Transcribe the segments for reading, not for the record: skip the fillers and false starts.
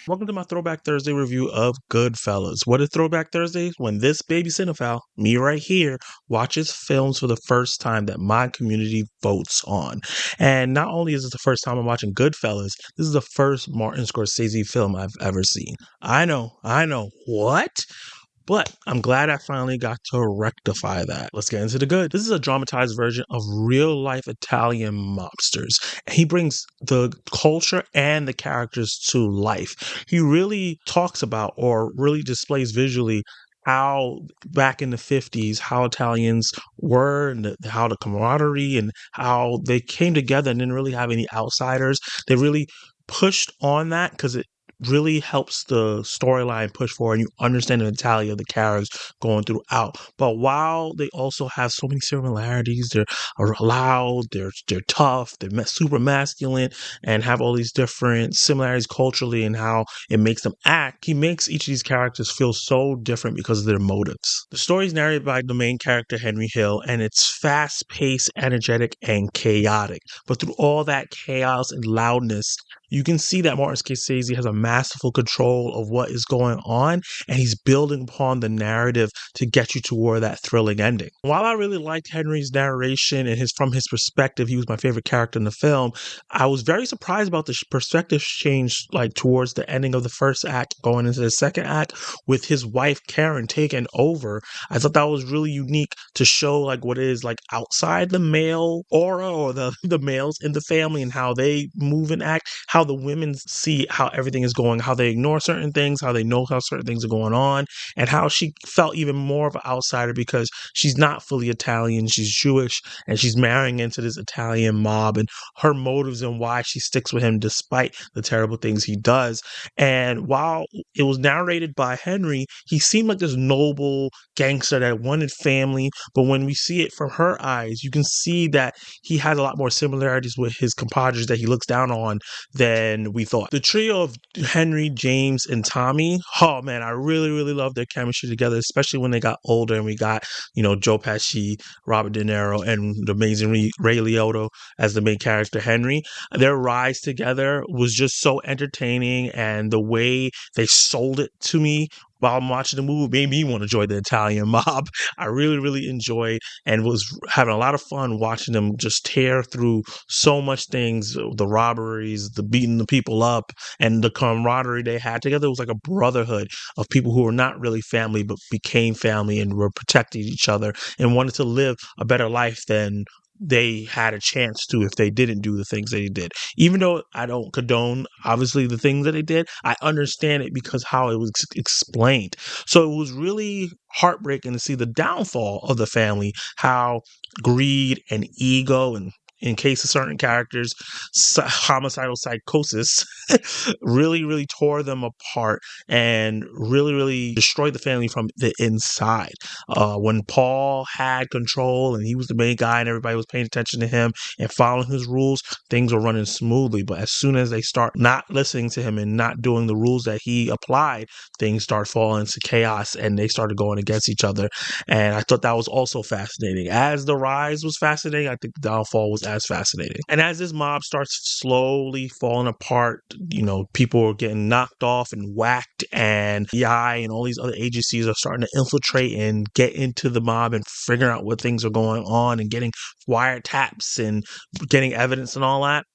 Welcome to my Throwback Thursday review of Goodfellas. What is Throwback Thursday? When this baby cinephile, me right here, watches films for the first time that my community votes on. And not only is it the first time I'm watching Goodfellas, this is the first Martin Scorsese film I've ever seen. I know, what? But I'm glad I finally got to rectify that. Let's get into the good. This is a dramatized version of real life Italian mobsters. He brings the culture and the characters to life. He really talks about or really displays visually how back in the 50s, how Italians were and how the camaraderie and how they came together and didn't really have any outsiders. They really pushed on that because it really helps the storyline push forward and you understand the mentality of the characters going throughout. But while they also have so many similarities, they're loud, they're tough, they're super masculine, and have all these different similarities culturally and how it makes them act. He makes each of these characters feel so different because of their motives. The story is narrated by the main character, Henry Hill, and it's fast-paced, energetic, and chaotic. But through all that chaos and loudness, you can see that Martin Scorsese has a masterful control of what is going on, and he's building upon the narrative to get you toward that thrilling ending. While I really liked Henry's narration and from his perspective, he was my favorite character in the film, I was very surprised about the perspective change towards the ending of the first act, going into the second act, with his wife Karen taking over. I thought that was really unique to show what it is outside the male aura or the males in the family and how they move and act, how the women see how everything is going, how they ignore certain things, how they know how certain things are going on, and how she felt even more of an outsider because she's not fully Italian, she's Jewish, and she's marrying into this Italian mob, and her motives and why she sticks with him despite the terrible things he does. And while it was narrated by Henry, he seemed like this noble gangster that wanted family, but when we see it from her eyes, you can see that he has a lot more similarities with his compadres that he looks down on than we thought. The trio of Henry, James, and Tommy, oh man, I really, really love their chemistry together, especially when they got older and we got, Joe Pesci, Robert De Niro, and the amazing Ray Liotta as the main character, Henry. Their rise together was just so entertaining, and the way they sold it to me while I'm watching the movie made me want to join the Italian mob. I really, really enjoyed and was having a lot of fun watching them just tear through so much things, the robberies, the beating the people up, and the camaraderie they had together. It was like a brotherhood of people who were not really family, but became family and were protecting each other and wanted to live a better life than they had a chance to if they didn't do the things they did. Even though I don't condone, obviously, the things that they did, I understand it because how it was explained. So it was really heartbreaking to see the downfall of the family, how greed and ego and in case of certain characters, homicidal psychosis really, really tore them apart and really, really destroyed the family from the inside. When Paul had control and he was the main guy and everybody was paying attention to him and following his rules, things were running smoothly. But as soon as they start not listening to him and not doing the rules that he applied, things start falling into chaos and they started going against each other. And I thought that was also fascinating. As the rise was fascinating, I think the downfall was as fascinating. And as this mob starts slowly falling apart, people are getting knocked off and whacked, and the eye and all these other agencies are starting to infiltrate and get into the mob and figuring out what things are going on and getting wiretaps and getting evidence and all that.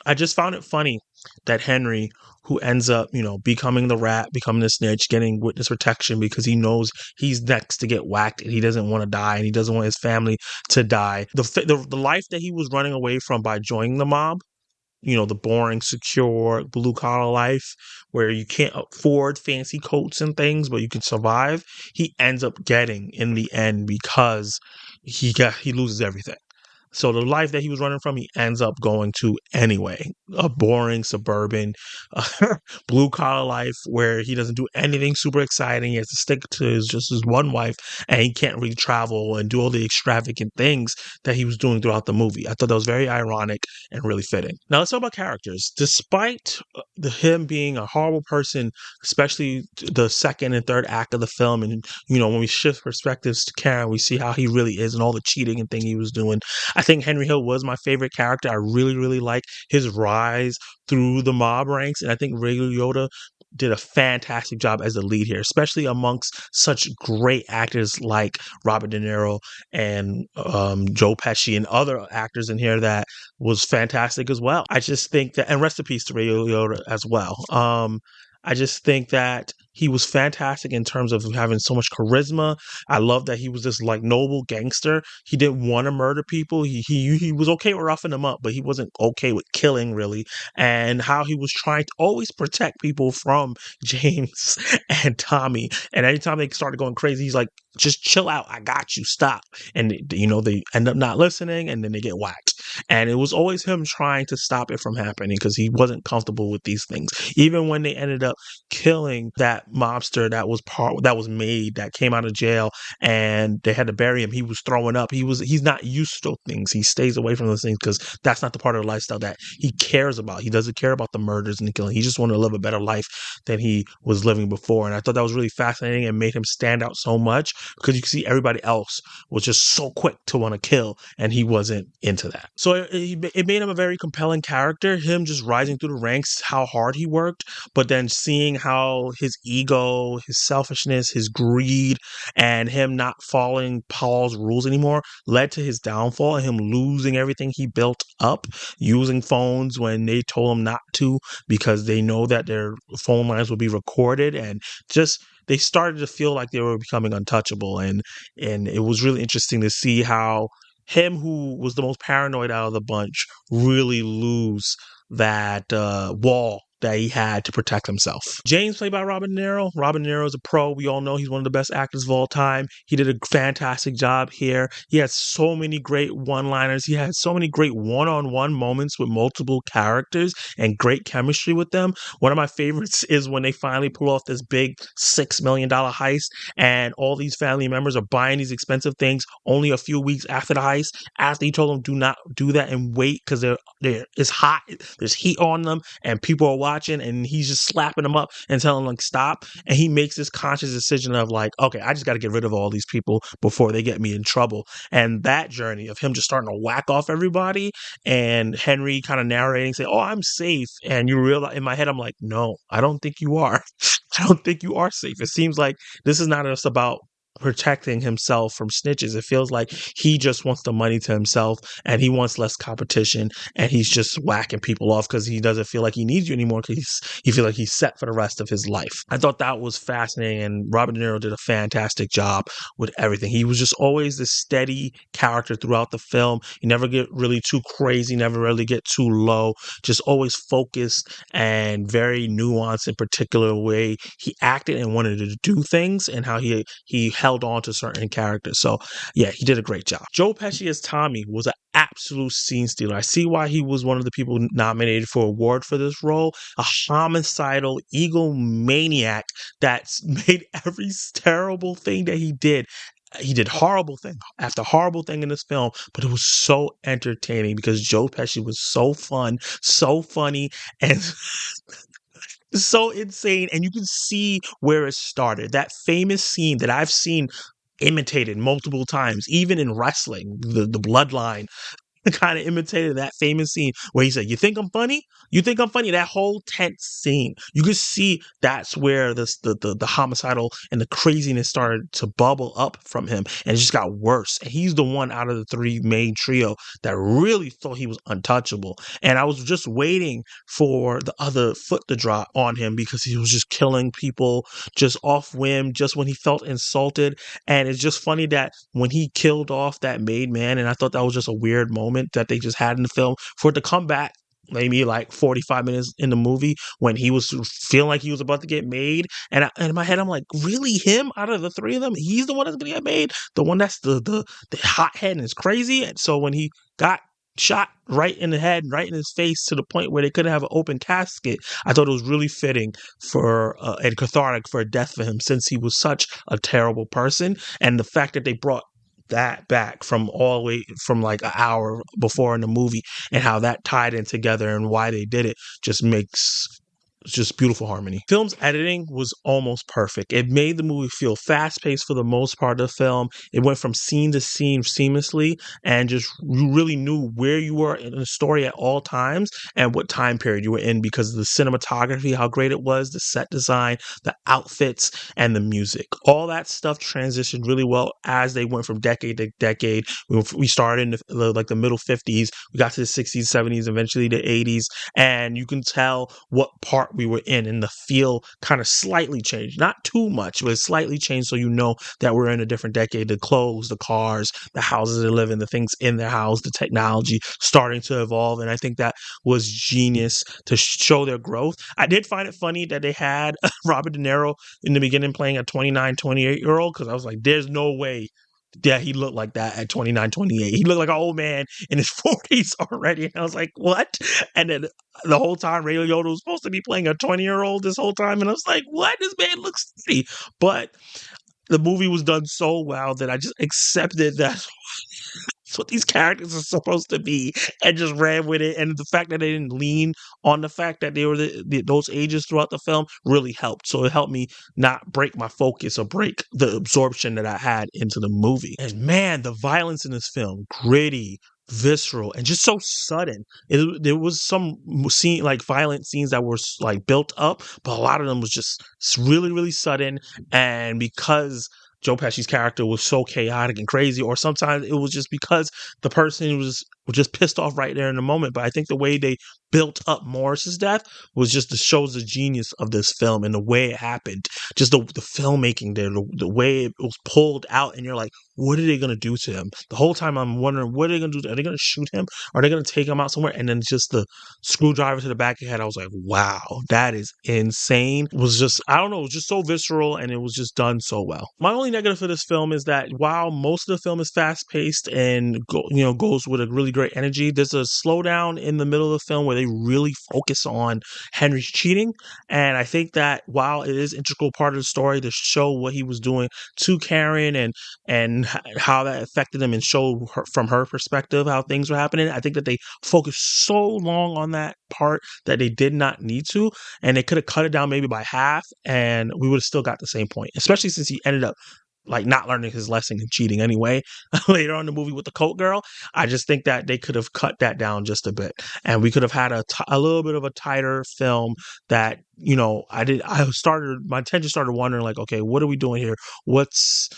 I just found it funny that Henry, who ends up, becoming the rat, becoming the snitch, getting witness protection because he knows he's next to get whacked and he doesn't want to die and he doesn't want his family to die. The life that he was running away from by joining the mob, the boring, secure, blue collar life where you can't afford fancy coats and things, but you can survive, he ends up getting in the end because he loses everything. So the life that he was running from, he ends up going to anyway. A boring, suburban, blue collar life where he doesn't do anything super exciting. He has to stick to his one wife, and he can't really travel and do all the extravagant things that he was doing throughout the movie. I thought that was very ironic and really fitting. Now let's talk about characters. Despite him being a horrible person, especially the second and third act of the film, and when we shift perspectives to Karen, we see how he really is and all the cheating and thing he was doing. I think Henry Hill was my favorite character. I really, really like his rise through the mob ranks, and I think Ray Liotta did a fantastic job as the lead here, especially amongst such great actors like Robert De Niro and Joe Pesci and other actors in here that was fantastic as well. I just think that, and rest in peace to Ray Liotta as well. I just think that he was fantastic in terms of having so much charisma. I love that he was this like noble gangster. He didn't want to murder people. He was okay with roughing them up, but he wasn't okay with killing really. And how he was trying to always protect people from James and Tommy. And anytime they started going crazy, he's like, "Just chill out. I got you. Stop." And they end up not listening, and then they get whacked. And it was always him trying to stop it from happening because he wasn't comfortable with these things. Even when they ended up killing that mobster that was made that came out of jail and they had to bury him, he was throwing up. He's not used to things. He stays away from those things because that's not the part of the lifestyle that he cares about. He doesn't care about the murders and the killing. He just wanted to live a better life than he was living before. And I thought that was really fascinating and made him stand out so much because you can see everybody else was just so quick to want to kill and he wasn't into that. So it made him a very compelling character, him just rising through the ranks, how hard he worked, but then seeing how his ego, his selfishness, his greed, and him not following Paul's rules anymore led to his downfall and him losing everything he built up, using phones when they told him not to because they know that their phone lines will be recorded, and just they started to feel like they were becoming untouchable. And it was really interesting to see how him, who was the most paranoid out of the bunch, really lose that wall that he had to protect himself. James, played by Robert De Niro. Robert De Niro is a pro. We all know he's one of the best actors of all time. He did a fantastic job here. He had so many great one-liners. He had so many great one-on-one moments with multiple characters and great chemistry with them. One of my favorites is when they finally pull off this big $6 million heist and all these family members are buying these expensive things only a few weeks after the heist, after he told them do not do that and wait because it's hot, there's heat on them and people are watching, and he's just slapping them up and telling them like stop, and he makes this conscious decision of like, okay, I just got to get rid of all these people before they get me in trouble. And that journey of him just starting to whack off everybody and Henry kind of narrating, say, "Oh, I'm safe," and you realize, in my head I'm like, no, I don't think you are. I don't think you are safe. It seems like this is not just about protecting himself from snitches. It feels like he just wants the money to himself and he wants less competition, and he's just whacking people off because he doesn't feel like he needs you anymore because he feels like he's set for the rest of his life. I thought that was fascinating, and Robert De Niro did a fantastic job with everything. He was just always this steady character throughout the film. He never get really too crazy, never really get too low, just always focused and very nuanced in particular way he acted and wanted to do things, and how he held on to certain characters. So yeah, he did a great job. Joe Pesci as Tommy was an absolute scene stealer. I see why he was one of the people nominated for an award for this role. A homicidal egomaniac that's made every terrible thing that he did. He did horrible thing after horrible thing in this film, but it was so entertaining because Joe Pesci was so fun, so funny, and so insane. And you can see where it started. That famous scene that I've seen imitated multiple times, even in wrestling, the bloodline kind of imitated that famous scene where he said, "You think I'm funny? You think I'm funny?" That whole tense scene, you could see that's where the homicidal and the craziness started to bubble up from him, and it just got worse. And he's the one out of the three main trio that really thought he was untouchable. And I was just waiting for the other foot to drop on him because he was just killing people just off whim, just when he felt insulted. And it's just funny that when he killed off that maid man, and I thought that was just a weird moment that they just had in the film, for it to come back maybe like 45 minutes in the movie when he was feeling like he was about to get made. And in my head, I'm like, really, him out of the three of them, he's the one that's going to get made? The one that's the hothead and is crazy? And so when he got shot right in the head, right in his face, to the point where they couldn't have an open casket, I thought it was really fitting for and cathartic for a death for him, since he was such a terrible person. And the fact that they brought that back from all the way from like an hour before in the movie, and how that tied in together and why they did it, just makes just beautiful harmony. Film's editing was almost perfect. It made the movie feel fast-paced for the most part of the film. It went from scene to scene seamlessly, and just you really knew where you were in the story at all times and what time period you were in because of the cinematography, how great it was, the set design, the outfits, and the music. All that stuff transitioned really well as they went from decade to decade. We started in the middle 50s, we got to the 60s, 70s, eventually the 80s, and you can tell what part we were in, and the feel kind of slightly changed. Not too much, but slightly changed, so you know that we're in a different decade. The clothes, the cars, the houses they live in, the things in their house, the technology starting to evolve, and I think that was genius to show their growth. I did find it funny that they had Robert De Niro in the beginning playing a 29, 28-year-old, because I was like, there's no way that he looked like that at 29, 28. He looked like an old man in his 40s already. And I was like, what? And then the whole time, Ray Liotta was supposed to be playing a 20-year-old this whole time. And I was like, what? This man looks 60. But the movie was done so well that I just accepted that that's what these characters are supposed to be, and just ran with it. And the fact that they didn't lean on the fact that they were those ages throughout the film really helped. So it helped me not break my focus or break the absorption that I had into the movie. And man, the violence in this film, gritty, visceral, and just so sudden. There was some scene, like violent scenes that were like built up, but a lot of them was just really, really sudden. And because Joe Pesci's character was so chaotic and crazy, or sometimes it was just because the person was just pissed off right there in the moment. But I think the way they built up Morris's death was just to show the genius of this film and the way it happened. Just the filmmaking there, the way it was pulled out, and you're like, what are they going to do to him? The whole time I'm wondering, what are they going to do? Are they going to shoot him? Are they going to take him out somewhere? And then just the screwdriver to the back of your head, I was like, wow, that is insane. It was just, I don't know, it was just so visceral, and it was just done so well. My only negative for this film is that while most of the film is fast-paced and goes with a really great energy, there's a slowdown in the middle of the film where they really focus on Henry's cheating. And I think that while it is an integral part of the story to show what he was doing to Karen and how that affected him, and show her, from her perspective, how things were happening, I think that they focused so long on that part that they did not need to, and they could have cut it down maybe by half, and we would have still got the same point, especially since he ended up like not learning his lesson and cheating anyway later on in the movie with the coat girl. I just think that they could have cut that down just a bit, and we could have had a little bit of a tighter film that, my attention started wondering, like, okay, what are we doing here? What's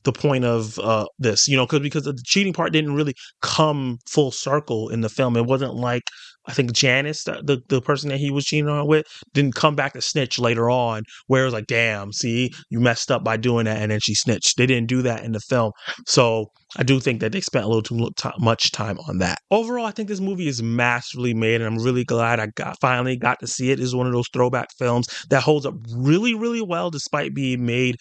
the point of this? Because the cheating part didn't really come full circle in the film. It wasn't like, I think Janice, the person that he was cheating on with, didn't come back to snitch later on, where it was like, damn, see, you messed up by doing that, and then she snitched. They didn't do that in the film. So I do think that they spent a little too much time on that. Overall, I think this movie is masterfully made, and I'm really glad I finally got to see it. It's one of those throwback films that holds up really, really well, despite being made,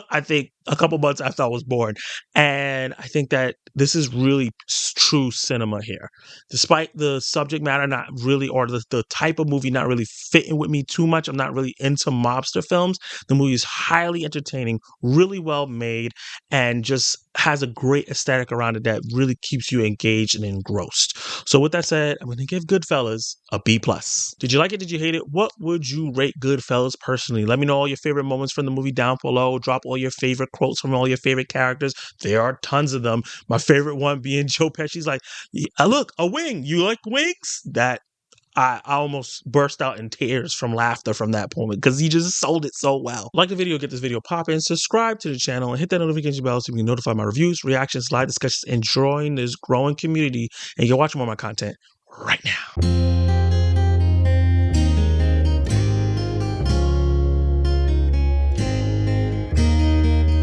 I think, a couple months after I was born. And I think that this is really true cinema here. Despite the subject matter not really, or the type of movie not really fitting with me too much, I'm not really into mobster films. The movie is highly entertaining, really well made, and just has a great aesthetic around it that really keeps you engaged and engrossed. So with that said, I'm going to give Goodfellas a B+. Did you like it? Did you hate it? What would you rate Goodfellas personally? Let me know all your favorite moments from the movie down below. Drop all your favorite quotes from all your favorite characters. There are tons of them. My favorite one being Joe Pesci's like, look, a wing. You like wings? That I almost burst out in tears from laughter from that moment, because he just sold it so well. Like the video, get this video popping, subscribe to the channel, and hit that notification bell so you can notify my reviews, reactions, live discussions, and join this growing community. And you can watch more of my content right now.